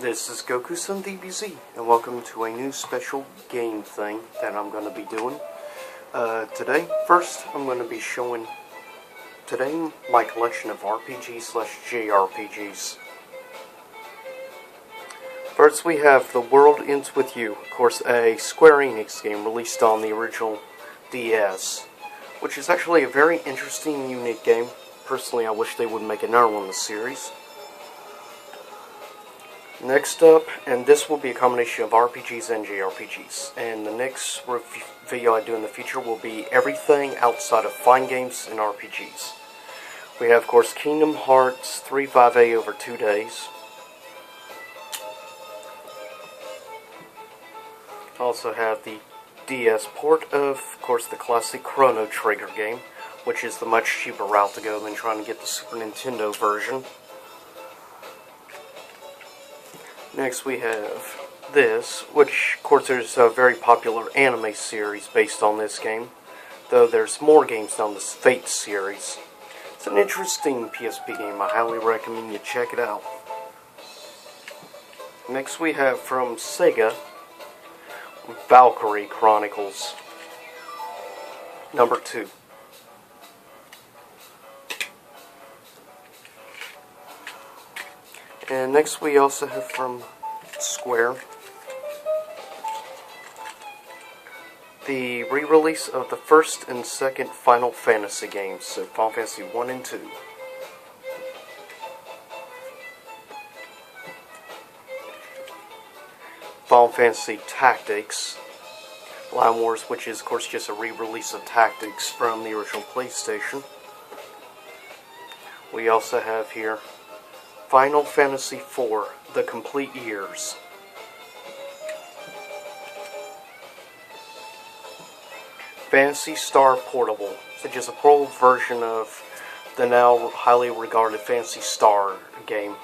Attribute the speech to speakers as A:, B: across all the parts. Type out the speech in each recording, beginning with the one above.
A: This is Goku-san DBZ, and welcome to a new special game thing that I'm going to be doing. Today, first, I'm going to be showing my collection of RPGs/JRPGs. First, we have The World Ends With You, of course, a Square Enix game released on the original DS, which is actually a very interesting and unique game. Personally, I wish they would make another one in the series. Next up, and this will be a combination of RPGs and JRPGs, and the next video I do in the future will be everything outside of fine games and RPGs. We have, of course, Kingdom Hearts 3.5a over 2 days. Also have the DS port of course, the classic Chrono Trigger game, which is the much cheaper route to go than trying to get the Super Nintendo version. Next we have this, which of course there's a very popular anime series based on this game, though there's more games on this Fate series. It's an interesting PSP game, I highly recommend you check it out. Next we have from Sega, Valkyrie Chronicles number 2. And next we also have from Square the re-release of the first and second Final Fantasy games, so Final Fantasy 1 and 2. Final Fantasy Tactics Line Wars, which is of course just a re-release of Tactics from the original PlayStation. We also have here Final Fantasy IV, The Complete Years. Phantasy Star Portable, which is a portable version of the now highly regarded Phantasy Star game.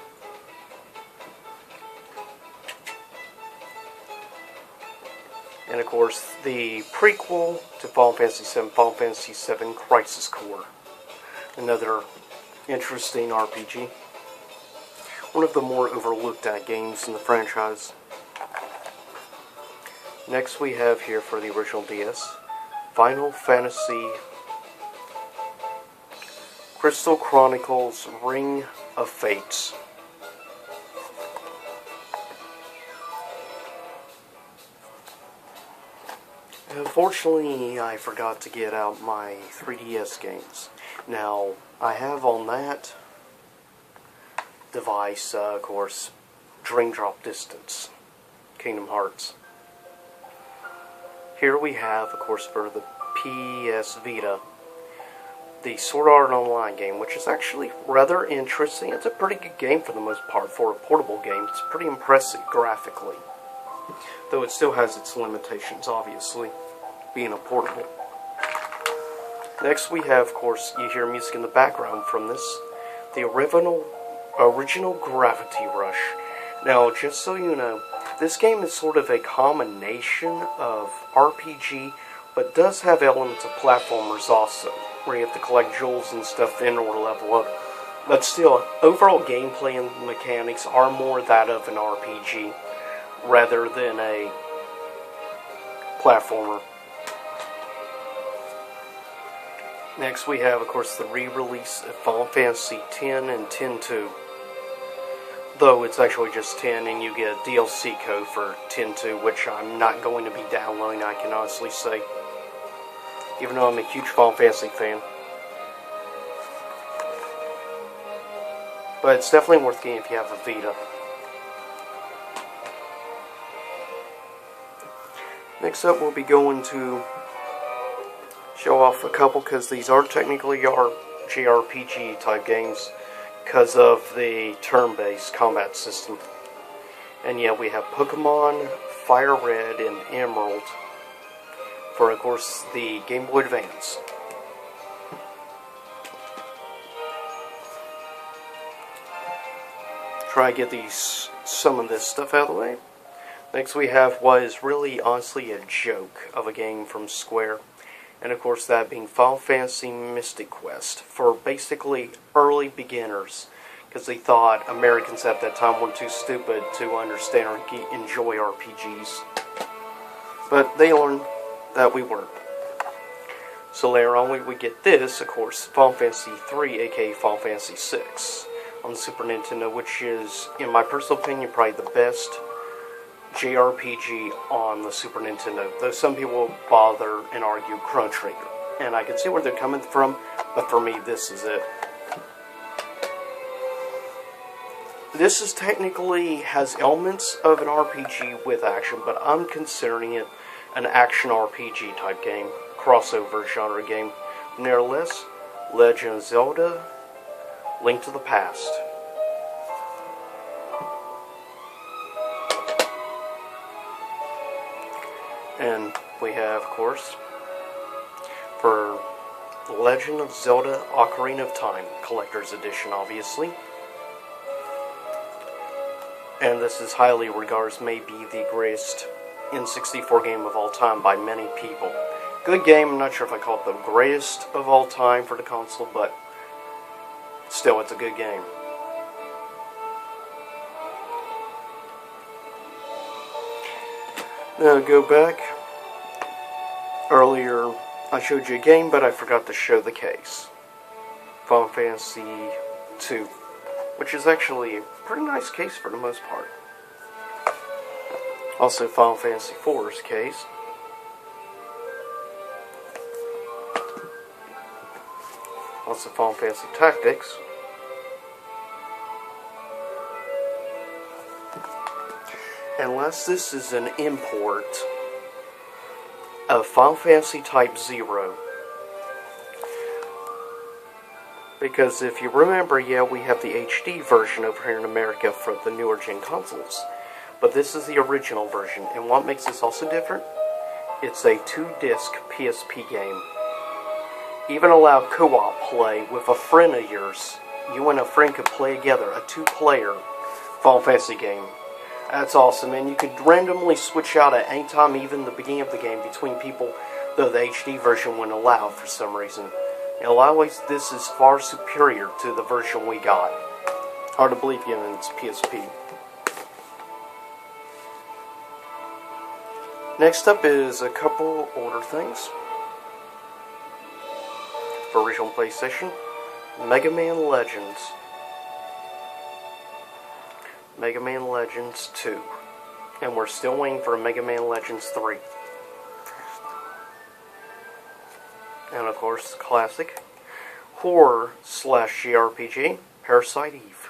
A: And of course, the prequel to Final Fantasy VII, Final Fantasy VII Crisis Core. Another interesting RPG. One of the more overlooked at games in the franchise. Next we have here for the original DS, Final Fantasy Crystal Chronicles Ring of Fates. Unfortunately, I forgot to get out my 3DS games. Now, I have on that device, of course, Dream Drop Distance, Kingdom Hearts. Here we have, of course, for the PS Vita, the Sword Art Online game, which is actually rather interesting. It's a pretty good game for the most part for a portable game. It's pretty impressive graphically, though it still has its limitations, obviously, being a portable. Next we have, of course, you hear music in the background from this, the original Gravity Rush. Now, just so you know, this game is sort of a combination of RPG, but does have elements of platformers also, where you have to collect jewels and stuff in order to level up. But still, overall gameplay and mechanics are more that of an RPG, rather than a platformer. Next we have, of course, the re-release of Final Fantasy X and X-2. Though it's actually just 10 and you get a DLC code for X-2, which I'm not going to be downloading, I can honestly say. Even though I'm a huge Final Fantasy fan. But it's definitely worth getting if you have a Vita. Next up we'll be going to show off a couple, because these are technically JRPG type games because of the turn-based combat system. And yeah, we have Pokemon Fire Red and Emerald for, of course, the Game Boy Advance. Try to get some of this stuff out of the way. Next we have what is really honestly a joke of a game from Square. And of course that being Final Fantasy Mystic Quest for basically early beginners. because they thought Americans at that time were too stupid to understand or enjoy RPGs. But they learned that we weren't. So later on we would get this, of course, Final Fantasy III, aka Final Fantasy VI, on the Super Nintendo, which is, in my personal opinion, probably the best JRPG on the Super Nintendo. Though some people bother and argue Chrono Trigger. And I can see where they're coming from, but for me, this is it. This is technically has elements of an RPG with action, but I'm considering it an action RPG type game, crossover genre game. Nevertheless, Legend of Zelda, Link to the Past. And we have, of course, for Legend of Zelda Ocarina of Time, Collector's Edition, obviously. And this is highly regarded as maybe the greatest N64 game of all time by many people. Good game, I'm not sure if I call it the greatest of all time for the console, but still, it's a good game. Now, go back. Earlier, I showed you a game, but I forgot to show the case. Final Fantasy II, which is actually a pretty nice case for the most part. Also, Final Fantasy IV's case. Also, Final Fantasy Tactics. Unless this is an import of Final Fantasy Type 0. Because if you remember, yeah, we have the HD version over here in America for the newer gen consoles. But this is the original version. And what makes this also different? It's a 2-disc PSP game. Even allowed co-op play with a friend of yours. You and a friend could play together, a 2-player Final Fantasy game. That's awesome, and you could randomly switch out at any time, even the beginning of the game, between people, though the HD version wouldn't allow for some reason. In a lot of ways, this is far superior to the version we got. Hard to believe given it's PSP. Next up is a couple older things. For original PlayStation, Mega Man Legends. Mega Man Legends 2. And we're still waiting for Mega Man Legends 3. And of course, classic horror / JRPG, Parasite Eve.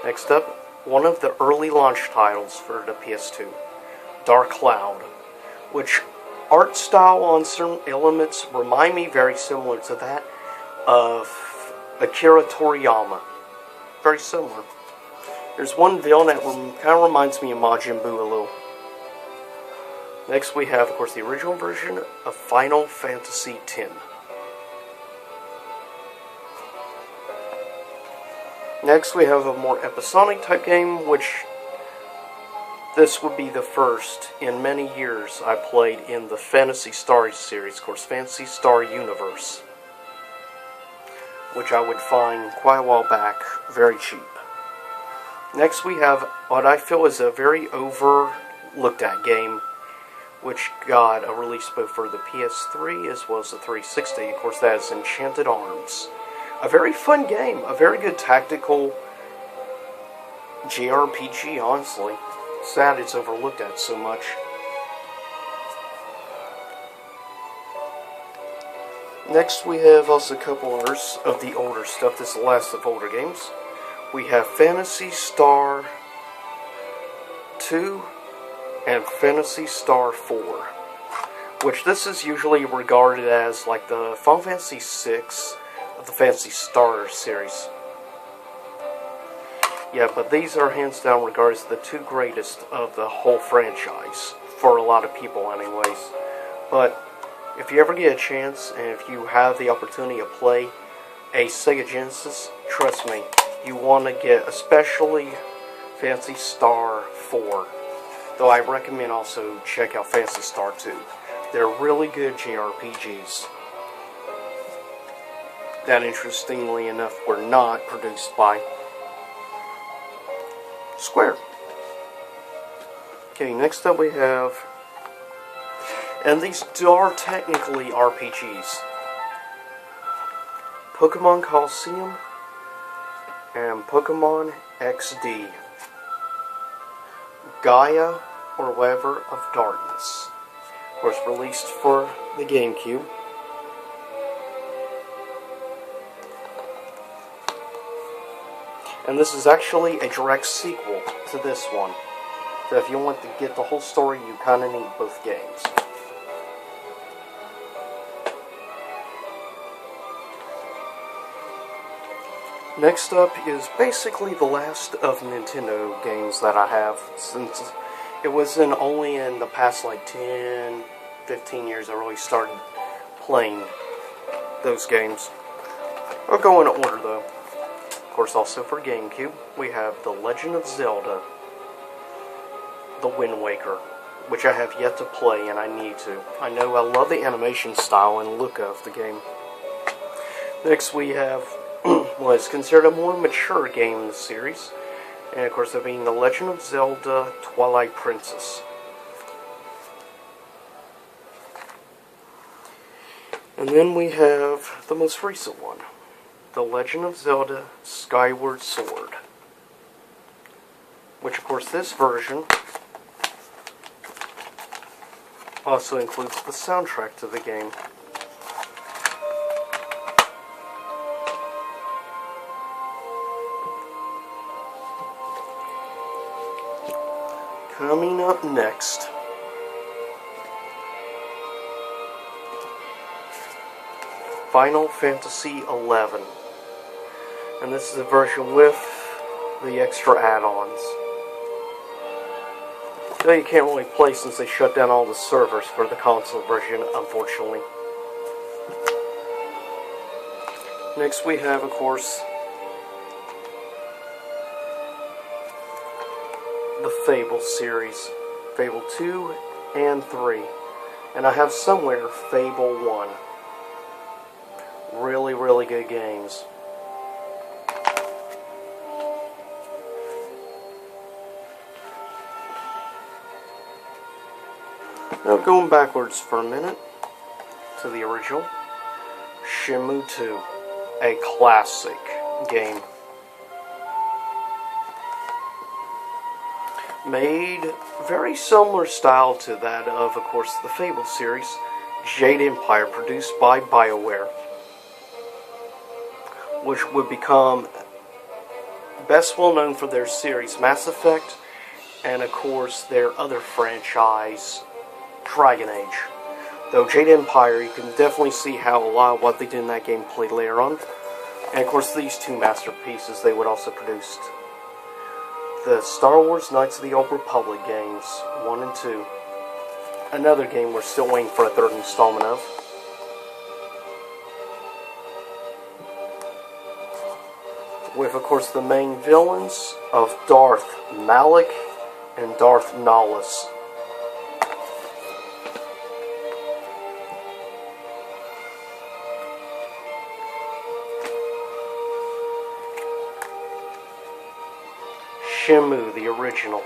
A: Next up, one of the early launch titles for the PS2, Dark Cloud, which art style on certain elements remind me very similar to that of Akira Toriyama. Very similar. There's one villain that kind of reminds me of Majin Buu a little. Next we have, of course, the original version of Final Fantasy X. Next we have a more episodic type game, which this would be the first in many years I played in the Phantasy Star series, of course, Phantasy Star Universe, which I would find quite a while back very cheap. Next we have what I feel is a very overlooked at game, which got a release both for the PS3 as well as the 360. Of course, that is Enchanted Arms. A very fun game, a very good tactical JRPG, honestly. Sad it's overlooked at so much. Next we have also a couple others of the older stuff. This is the last of older games. We have Phantasy Star 2 and Phantasy Star 4, which this is usually regarded as like the Final Fantasy VI of the Phantasy Star series. Yeah, but these are hands down regarded as the two greatest of the whole franchise, for a lot of people anyways. But if you ever get a chance, and if you have the opportunity to play a Sega Genesis, trust me, you want to get especially Phantasy Star 4. Though I recommend also check out Phantasy Star 2. They're really good JRPGs. that, interestingly enough, were not produced by Square. Okay, next up we have, and these are technically RPGs, Pokemon Colosseum and Pokemon XD, Gaia or Weaver of Darkness, was released for the GameCube. And this is actually a direct sequel to this one. So if you want to get the whole story, you kind of need both games. Next up is basically the last of Nintendo games that I have, since it wasn't only in the past like 10, 15 years I really started playing those games. I'll go in order though. Of course, also for GameCube, we have The Legend of Zelda, The Wind Waker, which I have yet to play and I need to. I know I love the animation style and look of the game. Next we have what is considered a more mature game in the series, and of course that being The Legend of Zelda Twilight Princess. And then we have the most recent one, The Legend of Zelda Skyward Sword, which of course this version also includes the soundtrack to the game. Coming up next, Final Fantasy XI, and this is a version with the extra add-ons. Though you can't really play since they shut down all the servers for the console version, unfortunately. Next we have, of course, the Fable series, Fable 2 and 3, and I have somewhere Fable 1. Really, really good games. Now going backwards for a minute to the original, Shenmue 2, a classic game. Made very similar style to that of course, the Fable series, Jade Empire, produced by BioWare, which would become best well known for their series Mass Effect, and of course their other franchise, Dragon Age. Though Jade Empire, you can definitely see how a lot of what they did in that game played later on. And of course these two masterpieces they would also produce. The Star Wars Knights of the Old Republic games, 1 and 2. Another game we're still waiting for a third installment of. With, of course, the main villains of Darth Malak and Darth Nihilus. Shenmue, the original.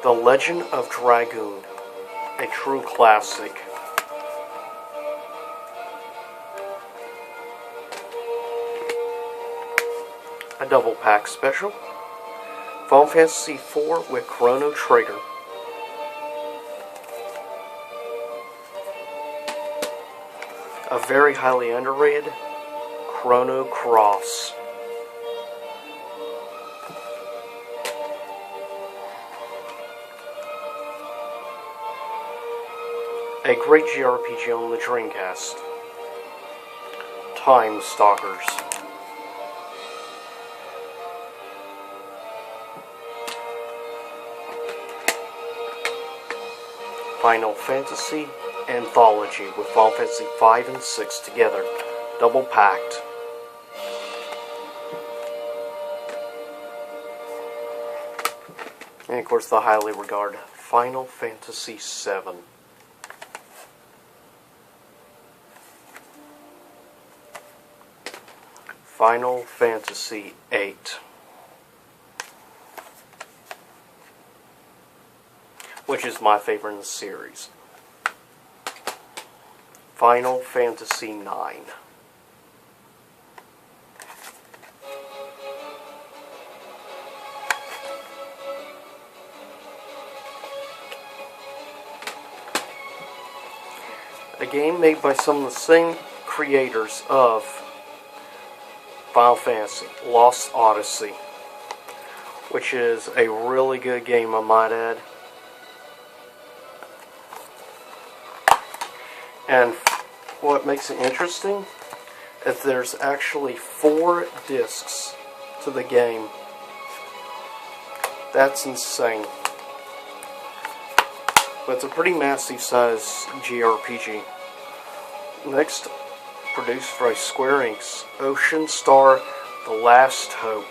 A: The Legend of Dragoon, a true classic. A double pack special. Final Fantasy IV with Chrono Trigger. A very highly underrated Chrono Cross. A great JRPG on the Dreamcast. Time Stalkers. Final Fantasy Anthology with Final Fantasy 5 and 6 together, double packed. And of course the highly regarded Final Fantasy VII. Final Fantasy VIII. Which is my favorite in the series. Final Fantasy IX. A game made by some of the same creators of Final Fantasy, Lost Odyssey, which is a really good game, I might add. And what makes it interesting is there's actually 4 discs to the game. That's insane. But it's a pretty massive size JRPG. Next, produced by Square Enix, Ocean Star: The Last Hope.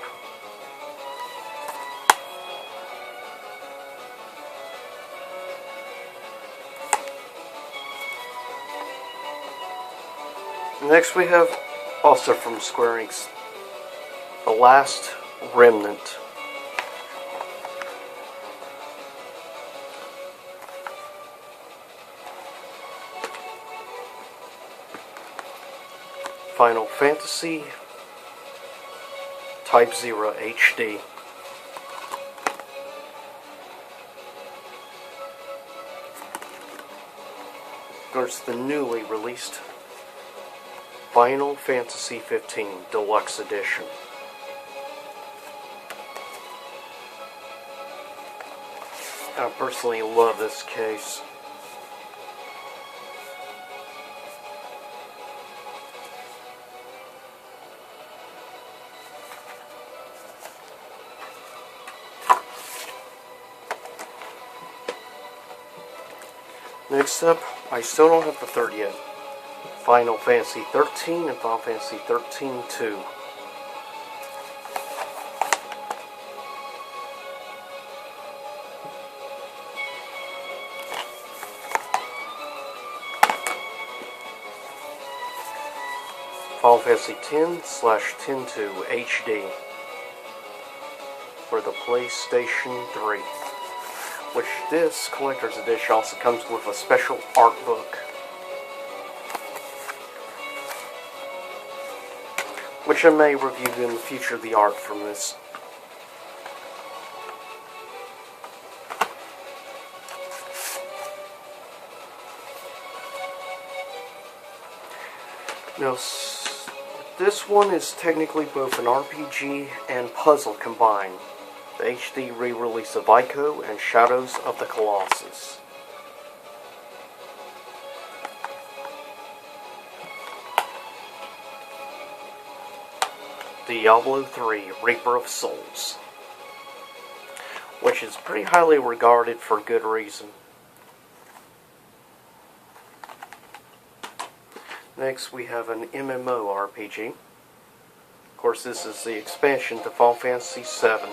A: Next we have, also from Square Enix, The Last Remnant. Final Fantasy Type 0 HD. There's the newly released Final Fantasy 15 Deluxe Edition. I personally love this case. Next up, I still don't have the third yet. Final Fantasy 13 and Final Fantasy 13-2. Final Fantasy 10/10-2 HD for the PlayStation 3. Which this collector's edition also comes with a special art book, which I may review in the future, the art from this. Now, this one is technically both an RPG and puzzle combined. The HD re-release of Ico and Shadows of the Colossus. Diablo 3 Reaper of Souls, which is pretty highly regarded for good reason. Next we have an MMORPG. Of course, this is the expansion to Final Fantasy VII.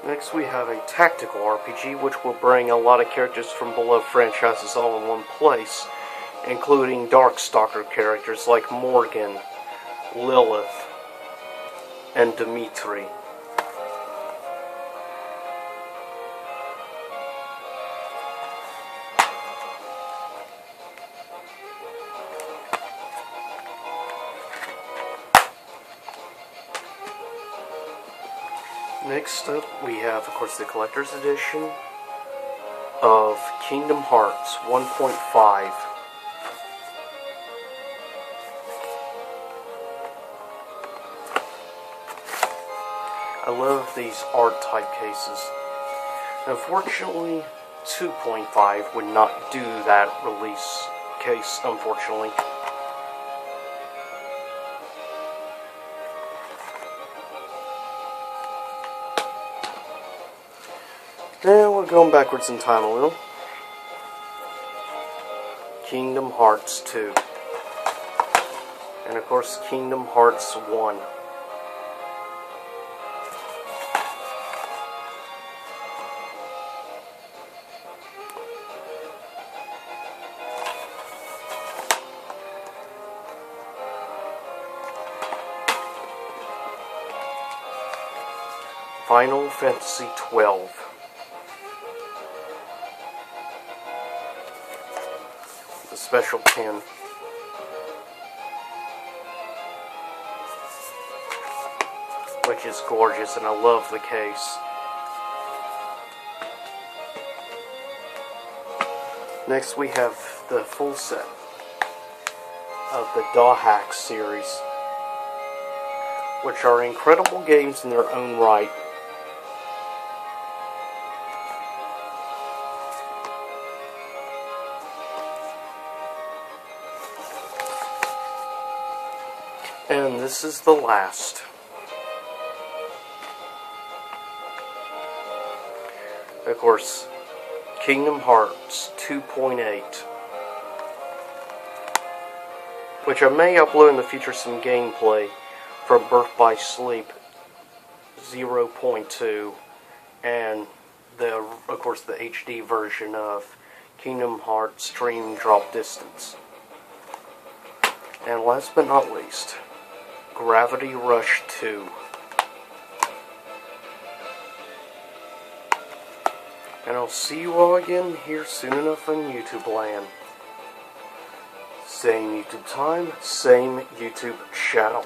A: Next we have a tactical RPG, which will bring a lot of characters from beloved franchises all in one place, including Darkstalker characters like Morgan, Lilith, and Dimitri. Next up, we have, of course, the collector's edition of Kingdom Hearts 1.5. I love these art type cases. Unfortunately, 2.5 would not do that release case, unfortunately. Now we're going backwards in time a little. Kingdom Hearts 2. And of course, Kingdom Hearts 1. Final Fantasy 12. The special pin. Which is gorgeous, and I love the case. Next we have the full set of the Dahak series, which are incredible games in their own right. And this is the last. Of course, Kingdom Hearts 2.8, which I may upload in the future some gameplay from Birth by Sleep 0.2, and of course the HD version of Kingdom Hearts Dream Drop Distance. And last but not least, Gravity Rush 2. And I'll see you all again here soon enough on YouTube land. Same YouTube time, same YouTube channel.